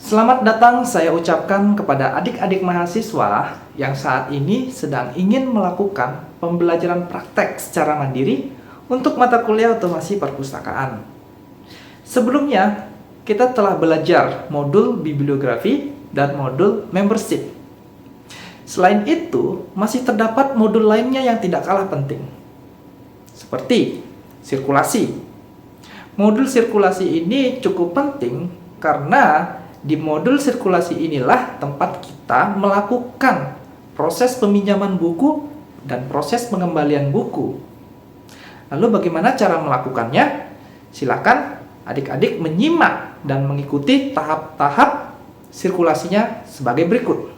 Selamat datang saya ucapkan kepada adik-adik mahasiswa yang saat ini sedang ingin melakukan pembelajaran praktek secara mandiri untuk mata kuliah otomasi perpustakaan. Sebelumnya, kita telah belajar modul bibliografi dan modul membership. Selain itu, masih terdapat modul lainnya yang tidak kalah penting, seperti sirkulasi. Modul sirkulasi ini cukup penting karena di modul sirkulasi inilah tempat kita melakukan proses peminjaman buku dan proses pengembalian buku. Lalu bagaimana cara melakukannya? Silakan adik-adik menyimak dan mengikuti tahap-tahap sirkulasinya sebagai berikut.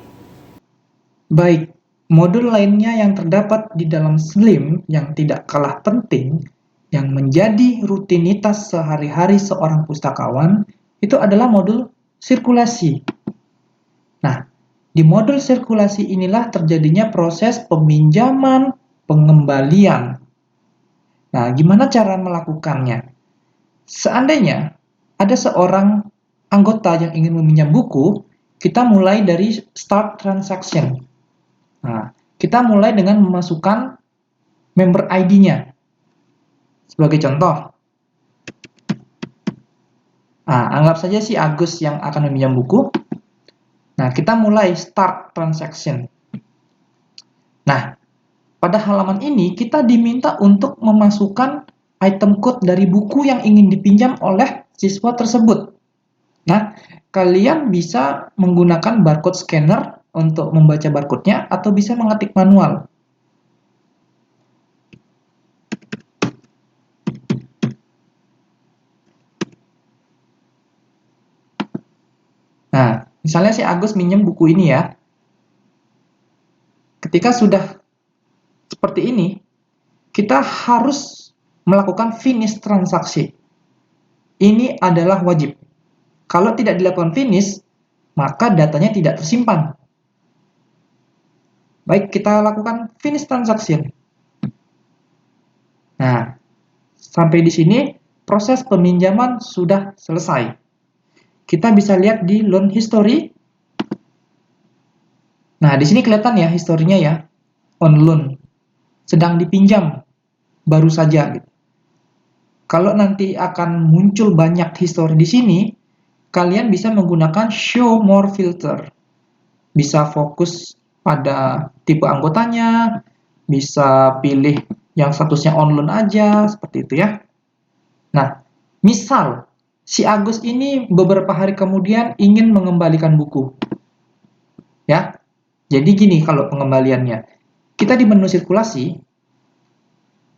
Baik, modul lainnya yang terdapat di dalam SLIM yang tidak kalah penting, yang menjadi rutinitas sehari-hari seorang pustakawan, itu adalah modul sirkulasi. Nah, di modul sirkulasi inilah terjadinya proses peminjaman, pengembalian. Nah, gimana cara melakukannya? Seandainya ada seorang anggota yang ingin meminjam buku, kita mulai dari start transaction. Nah, kita mulai dengan memasukkan member ID-nya. Sebagai contoh, anggap saja si Agus yang akan meminjam buku. Nah, kita mulai start transaction. Nah, pada halaman ini kita diminta untuk memasukkan item code dari buku yang ingin dipinjam oleh siswa tersebut. Nah, kalian bisa menggunakan barcode scanner untuk membaca barcode-nya atau bisa mengetik manual. Nah, misalnya si Agus minjem buku ini ya. Ketika sudah seperti ini, kita harus melakukan finish transaksi. Ini adalah wajib. Kalau tidak dilakukan finish, maka datanya tidak tersimpan. Baik, kita lakukan finish transaction. Nah, sampai di sini proses peminjaman sudah selesai. Kita bisa lihat di loan history. Nah, di sini kelihatan ya historinya ya. On loan. Sedang dipinjam. Baru saja. Gitu. Kalau nanti akan muncul banyak history di sini, kalian bisa menggunakan show more filter. Bisa fokus pada tipe anggotanya, bisa pilih yang statusnya on loan aja, seperti itu ya. Nah, misal si Agus ini beberapa hari kemudian ingin mengembalikan buku. Ya. Jadi gini kalau pengembaliannya. Kita di menu sirkulasi,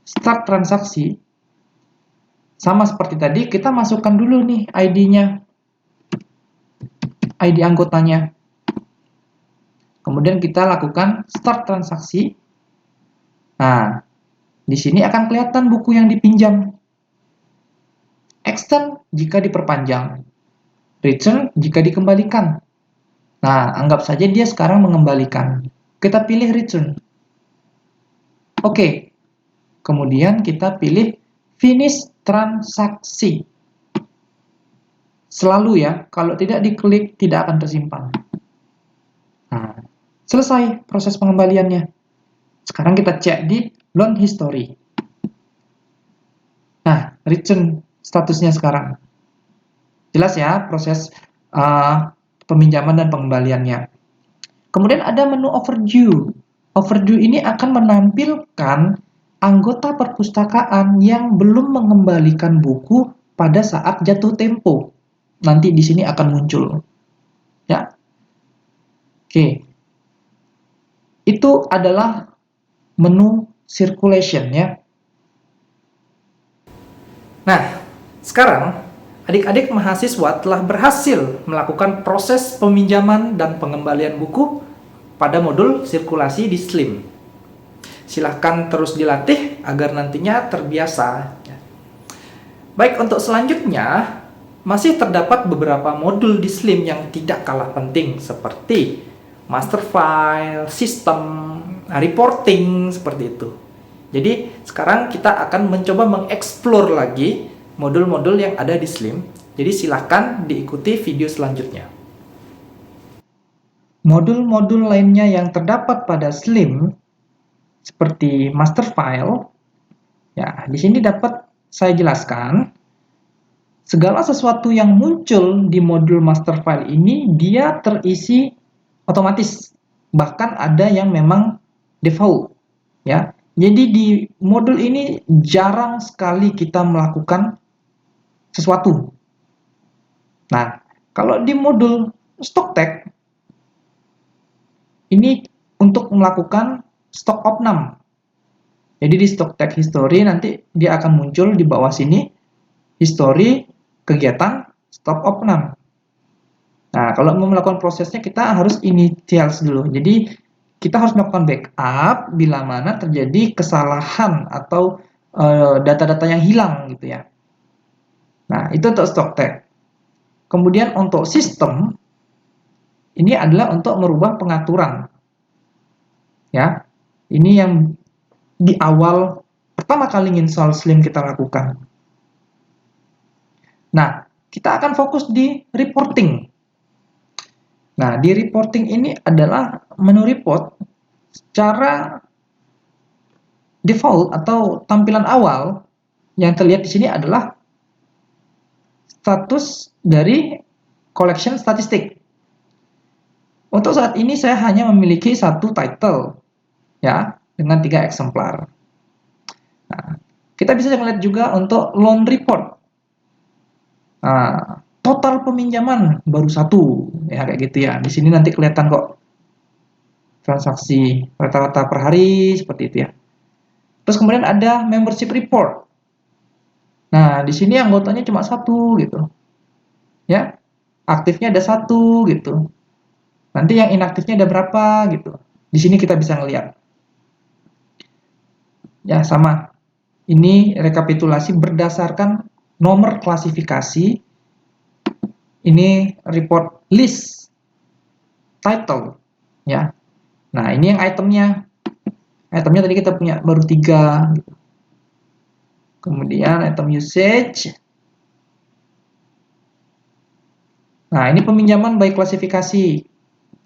start transaksi, sama seperti tadi, kita masukkan dulu nih ID-nya. ID anggotanya. Kemudian kita lakukan start transaksi. Nah, di sini akan kelihatan buku yang dipinjam. Extend jika diperpanjang. Return jika dikembalikan. Nah, anggap saja dia sekarang mengembalikan. Kita pilih return. Oke. Kemudian kita pilih finish transaksi. Selalu ya, kalau tidak diklik tidak akan tersimpan. Nah, selesai proses pengembaliannya. Sekarang kita cek di loan history. Nah, return statusnya sekarang. Jelas ya proses peminjaman dan pengembaliannya. Kemudian ada menu overdue. Overdue ini akan menampilkan anggota perpustakaan yang belum mengembalikan buku pada saat jatuh tempo. Nanti di sini akan muncul. Ya. Oke. Itu adalah menu circulation ya. Nah, sekarang adik-adik mahasiswa telah berhasil melakukan proses peminjaman dan pengembalian buku pada modul sirkulasi di SLIM. Silahkan terus dilatih agar nantinya terbiasa. Baik, untuk selanjutnya, masih terdapat beberapa modul di SLIM yang tidak kalah penting, seperti master file, sistem, reporting, seperti itu. Jadi, sekarang kita akan mencoba mengeksplor lagi modul-modul yang ada di SLIM. Jadi silahkan diikuti video selanjutnya. modul-modul lainnya yang terdapat pada Slim seperti master file, ya, di sini dapat saya jelaskan segala sesuatu yang muncul di modul master file ini dia terisi otomatis. Bahkan ada yang memang default, ya. Jadi di modul ini jarang sekali kita melakukan sesuatu. Nah, kalau di modul stock tag ini untuk melakukan stock opnam. Jadi di stock tag history nanti dia akan muncul di bawah sini history kegiatan stock opnam. Nah, kalau mau melakukan prosesnya kita harus initials dulu. Jadi kita harus melakukan backup bila mana terjadi kesalahan atau data-data yang hilang gitu ya. Nah, itu untuk stock tag. Kemudian untuk sistem ini adalah untuk merubah pengaturan. Ya. Ini yang di awal pertama kali install Slim kita lakukan. Nah, kita akan fokus di reporting. Nah, di reporting ini adalah menu report secara default atau tampilan awal yang terlihat di sini adalah status dari collection statistik. Untuk saat ini saya hanya memiliki satu title, ya, dengan 3 eksemplar. Nah, kita bisa melihat juga untuk loan report. Nah, total peminjaman baru 1, ya kayak gitu ya. Di sini nanti kelihatan kok transaksi rata-rata per hari seperti itu ya. Terus kemudian ada membership report. Nah, di sini anggotanya cuma 1 gitu. Ya. Aktifnya ada 1 gitu. Nanti yang inaktifnya ada berapa gitu. Di sini kita bisa ngelihat. Ya, sama. Ini rekapitulasi berdasarkan nomor klasifikasi. Ini report list title ya. Nah, ini yang itemnya. Itemnya tadi kita punya baru 3 gitu. Kemudian item usage. Nah, ini peminjaman by klasifikasi.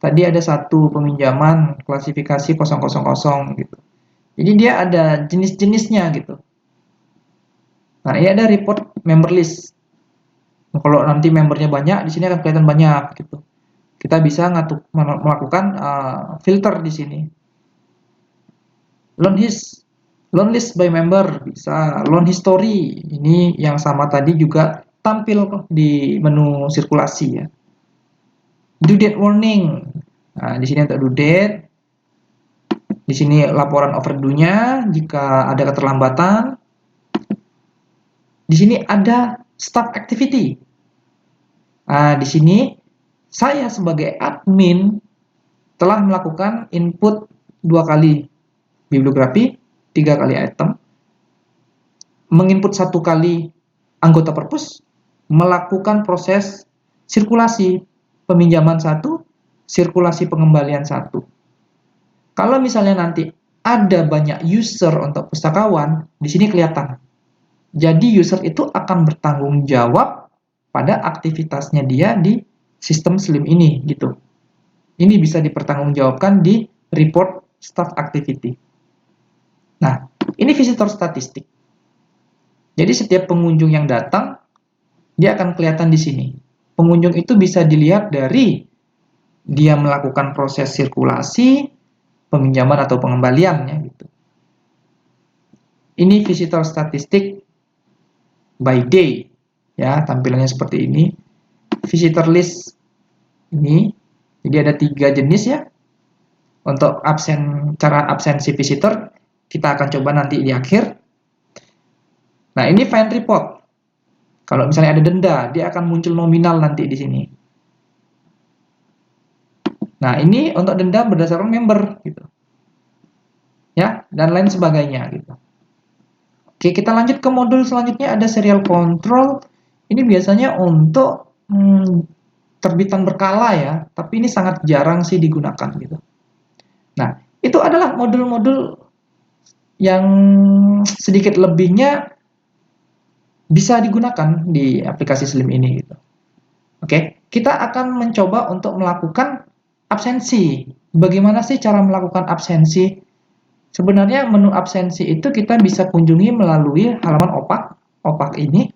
Tadi ada 1 peminjaman klasifikasi 000 gitu. Jadi dia ada jenis-jenisnya gitu. Nah, ini ada report member list. Kalau nanti membernya banyak, di sini akan kelihatan banyak gitu. Kita bisa melakukan filter di sini. Loan list by member bisa, loan history ini yang sama tadi juga tampil di menu sirkulasi ya. Due date warning. Nah, di sini untuk due date. Di sini laporan overdue-nya jika ada keterlambatan. Di sini ada staff activity. Nah, di sini saya sebagai admin telah melakukan input 2 kali bibliografi, 3 kali item, menginput 1 kali anggota perpus, melakukan proses sirkulasi peminjaman 1, sirkulasi pengembalian 1. Kalau misalnya nanti ada banyak user untuk pustakawan, di sini kelihatan. Jadi user itu akan bertanggung jawab pada aktivitasnya dia di sistem Slim ini gitu. Ini bisa dipertanggungjawabkan di report staff activity. Nah, ini visitor statistik. Jadi setiap pengunjung yang datang, dia akan kelihatan di sini. Pengunjung itu bisa dilihat dari dia melakukan proses sirkulasi, peminjaman atau pengembaliannya gitu. Ini visitor statistik by day, ya tampilannya seperti ini. Visitor list ini, jadi ada 3 jenis ya. Untuk cara absensi visitor kita akan coba nanti di akhir. Nah, ini fine report. Kalau misalnya ada denda, dia akan muncul nominal nanti di sini. Nah, ini untuk denda berdasarkan member gitu. Ya, dan lain sebagainya gitu. Oke, kita lanjut ke modul selanjutnya, ada serial control. Ini biasanya untuk terbitan berkala ya, tapi ini sangat jarang sih digunakan gitu. Nah, itu adalah modul-modul yang sedikit lebihnya bisa digunakan di aplikasi Slim ini gitu. Oke, kita akan mencoba untuk melakukan absensi. Bagaimana sih cara melakukan absensi? Sebenarnya menu absensi itu kita bisa kunjungi melalui halaman opak. Opak ini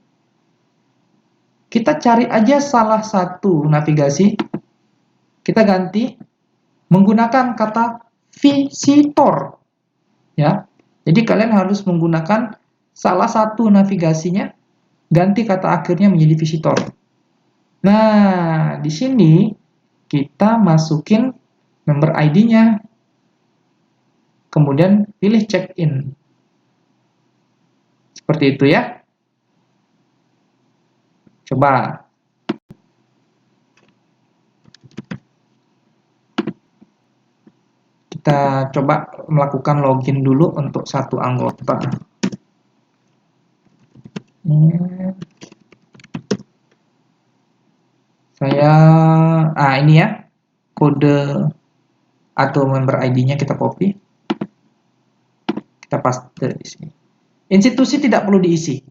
kita cari aja salah satu navigasi, kita ganti menggunakan kata visitor, ya. Jadi kalian harus menggunakan salah satu navigasinya, ganti kata akhirnya menjadi visitor. Nah, di sini kita masukin member ID-nya, kemudian pilih check-in. Seperti itu ya. Coba. Kita coba melakukan login dulu untuk satu anggota. Ini ya, kode atau member ID-nya kita copy. Kita paste di sini. Institusi tidak perlu diisi.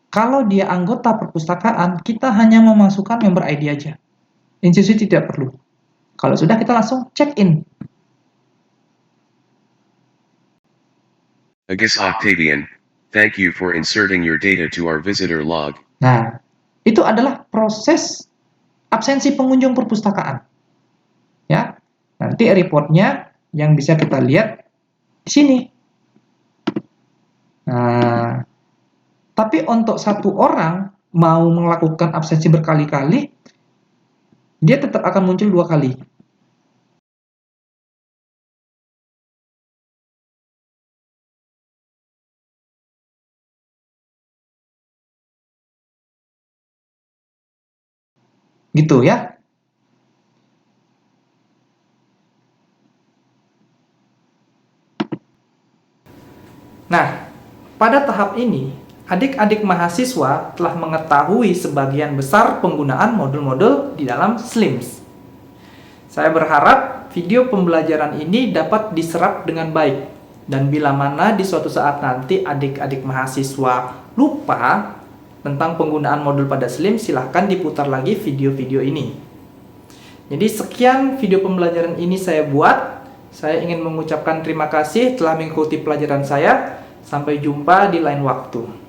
Kalau dia anggota perpustakaan, kita hanya memasukkan member ID aja. Institusi tidak perlu. Kalau sudah, kita langsung check in. Agus Octavian, thank you for inserting your data to our visitor log. Nah, itu adalah proses absensi pengunjung perpustakaan. Ya, nanti reportnya yang bisa kita lihat di sini. Nah, tapi untuk satu orang mau melakukan absensi berkali-kali, dia tetap akan muncul 2 kali. Gitu ya. Nah, pada tahap ini, adik-adik mahasiswa telah mengetahui sebagian besar penggunaan modul-modul di dalam SLIMS. Saya berharap video pembelajaran ini dapat diserap dengan baik. Dan bila mana di suatu saat nanti adik-adik mahasiswa lupa tentang penggunaan modul pada SLIMS, silahkan diputar lagi video-video ini. Jadi sekian video pembelajaran ini saya buat. Saya ingin mengucapkan terima kasih telah mengikuti pelajaran saya. Sampai jumpa di lain waktu.